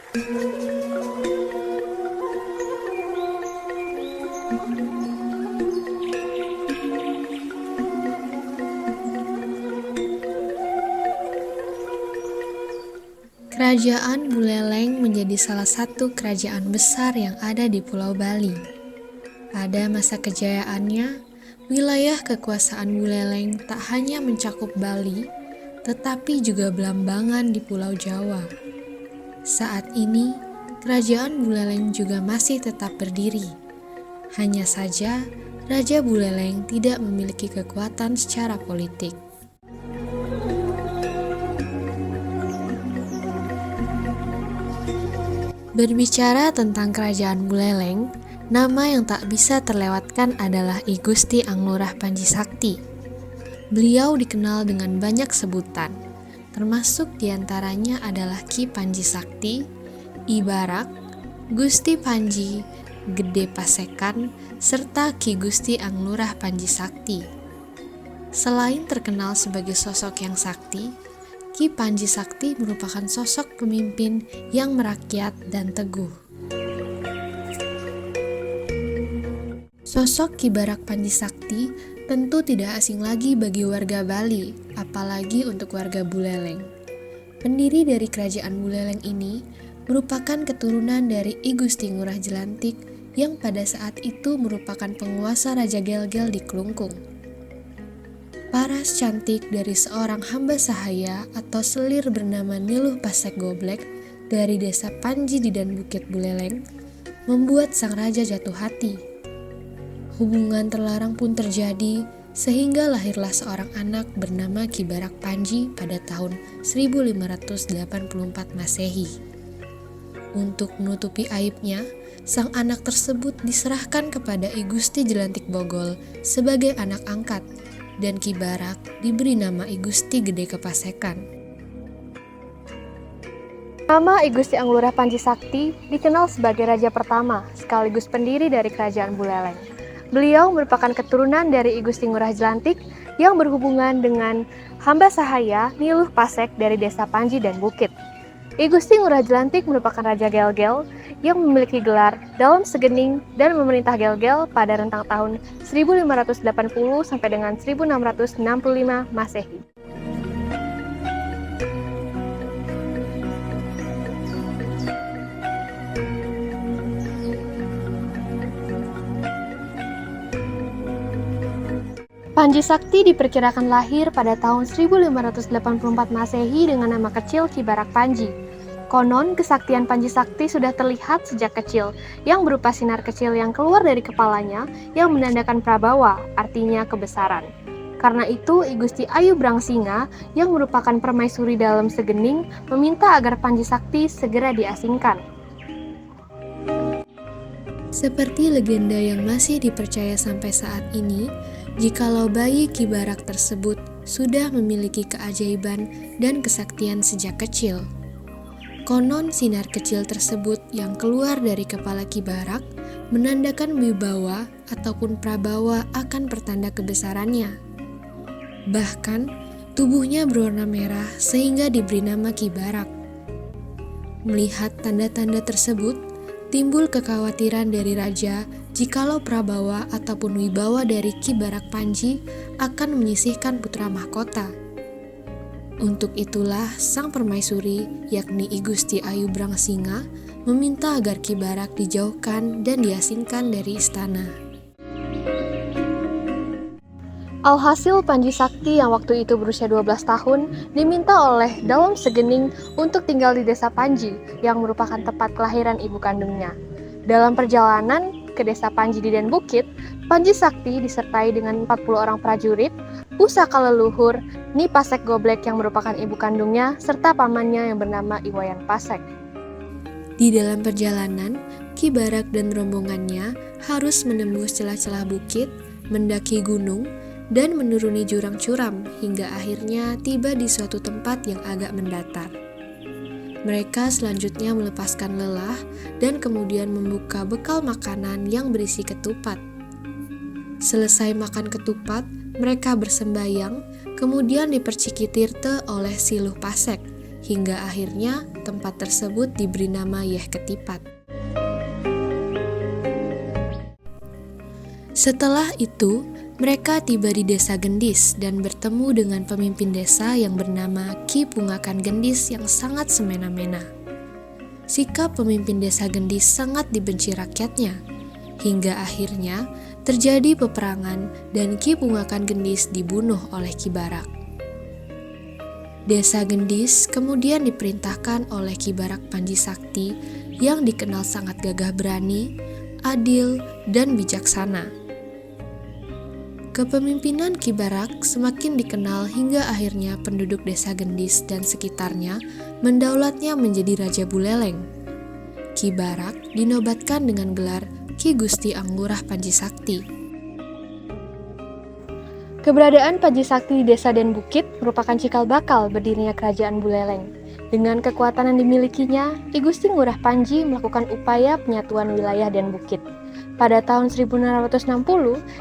Kerajaan Buleleng menjadi salah satu kerajaan besar yang ada di Pulau Bali. Pada masa kejayaannya, wilayah kekuasaan Buleleng tak hanya mencakup Bali, tetapi juga Belambangan di Pulau Jawa. Saat ini, kerajaan Buleleng juga masih tetap berdiri. Hanya saja, Raja Buleleng tidak memiliki kekuatan secara politik. Berbicara tentang kerajaan Buleleng, nama yang tak bisa terlewatkan adalah I Gusti Anglurah Panji Sakti. Beliau dikenal dengan banyak sebutan, termasuk diantaranya adalah Ki Panji Sakti, I Barak, Gusti Panji, Gede Pasekan, serta Ki Gusti Anglurah Panji Sakti. Selain terkenal sebagai sosok yang sakti, Ki Panji Sakti merupakan sosok pemimpin yang merakyat dan teguh. Sosok Ki Barak Panji Sakti tentu tidak asing lagi bagi warga Bali, apalagi untuk warga Buleleng. Pendiri dari kerajaan Buleleng ini merupakan keturunan dari I Gusti Ngurah Jelantik yang pada saat itu merupakan penguasa Raja Gel-Gel di Klungkung. Paras cantik dari seorang hamba sahaya atau selir bernama Niluh Pasek Goblek dari desa Panji di Dan Bukit Buleleng membuat sang raja jatuh hati. Hubungan terlarang pun terjadi sehingga lahirlah seorang anak bernama Ki Barak Panji pada tahun 1584 Masehi. Untuk menutupi aibnya, sang anak tersebut diserahkan kepada I Gusti Jelantik Bogol sebagai anak angkat, dan Ki Barak diberi nama I Gusti Gede Kepasekan. Nama I Gusti Anglurah Panji Sakti dikenal sebagai raja pertama sekaligus pendiri dari kerajaan Buleleng. Beliau merupakan keturunan dari I Gusti Ngurah Jelantik yang berhubungan dengan hamba sahaya Niluh Pasek dari desa Panji dan Bukit. I Gusti Ngurah Jelantik merupakan Raja Gel-Gel yang memiliki gelar Dalam Segening dan memerintah Gel-Gel pada rentang tahun 1580 sampai dengan 1665 Masehi. Panji Sakti diperkirakan lahir pada tahun 1584 Masehi dengan nama kecil Ki Barak Panji. Konon, kesaktian Panji Sakti sudah terlihat sejak kecil, yang berupa sinar kecil yang keluar dari kepalanya yang menandakan prabawa, artinya kebesaran. Karena itu, I Gusti Ayu Brangsinga yang merupakan permaisuri Dalam Segening meminta agar Panji Sakti segera diasingkan. Seperti legenda yang masih dipercaya sampai saat ini, jikalau bayi Ki Barak tersebut sudah memiliki keajaiban dan kesaktian sejak kecil. Konon sinar kecil tersebut yang keluar dari kepala Ki Barak menandakan wibawa ataupun prabawa akan pertanda kebesarannya. Bahkan, tubuhnya berwarna merah sehingga diberi nama Ki Barak. Melihat tanda-tanda tersebut, timbul kekhawatiran dari raja jikalau prabawa ataupun wibawa dari Ki Barak Panji akan menyisihkan putra mahkota. Untuk itulah sang permaisuri yakni I Gusti Ayu Brangsinga meminta agar Ki Barak dijauhkan dan diasingkan dari istana. Alhasil Panji Sakti yang waktu itu berusia 12 tahun diminta oleh Dalam Segening untuk tinggal di desa Panji yang merupakan tempat kelahiran ibu kandungnya. Dalam perjalanan ke desa Panji di Dan Bukit, Panji Sakti disertai dengan 40 orang prajurit, pusaka leluhur, Ni Pasek Goblek yang merupakan ibu kandungnya, serta pamannya yang bernama Iwayan Pasek. Di dalam perjalanan, Ki Barak dan rombongannya harus menembus celah-celah bukit, mendaki gunung, dan menuruni jurang curam hingga akhirnya tiba di suatu tempat yang agak mendatar. Mereka selanjutnya melepaskan lelah dan kemudian membuka bekal makanan yang berisi ketupat. Selesai makan ketupat, mereka bersembayang, kemudian diperciki tirte oleh Siluh Pasek, hingga akhirnya tempat tersebut diberi nama Yeh Ketipat. Setelah itu, mereka tiba di desa Gendis dan bertemu dengan pemimpin desa yang bernama Ki Pungakan Gendis yang sangat semena-mena. Sikap pemimpin desa Gendis sangat dibenci rakyatnya, hingga akhirnya terjadi peperangan dan Ki Pungakan Gendis dibunuh oleh Ki Barak. Desa Gendis kemudian diperintahkan oleh Ki Barak Panji Sakti yang dikenal sangat gagah berani, adil, dan bijaksana. Kepemimpinan Ki Barak semakin dikenal hingga akhirnya penduduk desa Gendis dan sekitarnya mendaulatnya menjadi Raja Buleleng. Ki Barak dinobatkan dengan gelar Ki Gusti Anglurah Panji Sakti. Keberadaan Panji Sakti di desa Den Bukit merupakan cikal bakal berdirinya kerajaan Buleleng. Dengan kekuatan yang dimilikinya, Ki Gusti Ngurah Panji melakukan upaya penyatuan wilayah Den Bukit. Pada tahun 1660,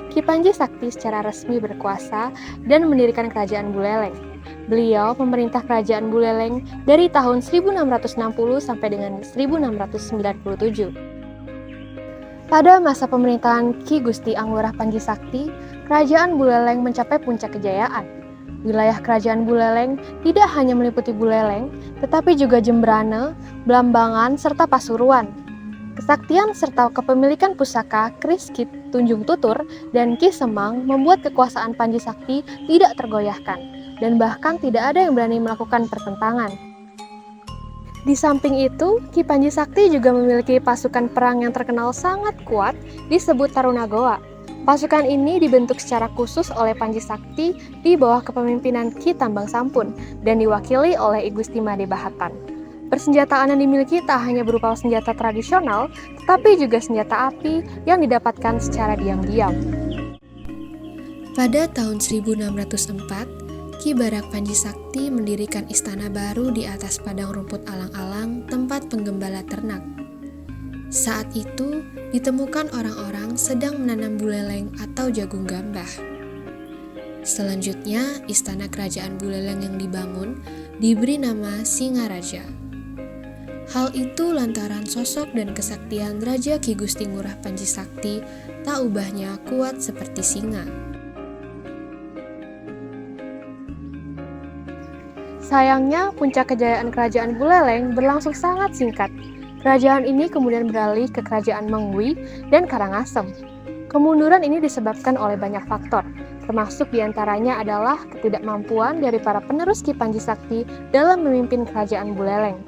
Ki Panji Sakti secara resmi berkuasa dan mendirikan kerajaan Buleleng. Beliau memerintah kerajaan Buleleng dari tahun 1660 sampai dengan 1697. Pada masa pemerintahan Ki Gusti Anglurah Panji Sakti, kerajaan Buleleng mencapai puncak kejayaan. Wilayah kerajaan Buleleng tidak hanya meliputi Buleleng, tetapi juga Jembrane, Blambangan, serta Pasuruan. Kesaktian serta kepemilikan pusaka Kris Kid, Tunjung Tutur, dan Ki Semang membuat kekuasaan Panji Sakti tidak tergoyahkan, dan bahkan tidak ada yang berani melakukan pertentangan. Di samping itu, Ki Panji Sakti juga memiliki pasukan perang yang terkenal sangat kuat disebut Tarunagoa. Pasukan ini dibentuk secara khusus oleh Panji Sakti di bawah kepemimpinan Ki Tambang Sampun dan diwakili oleh I Gusti Made Bahatan. Persenjataan yang dimiliki tak hanya berupa senjata tradisional, tetapi juga senjata api yang didapatkan secara diam-diam. Pada tahun 1604, Ki Barak Panji Sakti mendirikan istana baru di atas padang rumput alang-alang tempat penggembala ternak. Saat itu, ditemukan orang-orang sedang menanam buleleng atau jagung gambah. Selanjutnya, istana kerajaan Buleleng yang dibangun diberi nama Singaraja. Hal itu lantaran sosok dan kesaktian Raja Ki Gusti Ngurah Panji Sakti tak ubahnya kuat seperti singa. Sayangnya, puncak kejayaan kerajaan Buleleng berlangsung sangat singkat. Kerajaan ini kemudian beralih ke kerajaan Mengwi dan Karangasem. Kemunduran ini disebabkan oleh banyak faktor, termasuk diantaranya adalah ketidakmampuan dari para penerus Ki Panji Sakti dalam memimpin kerajaan Buleleng.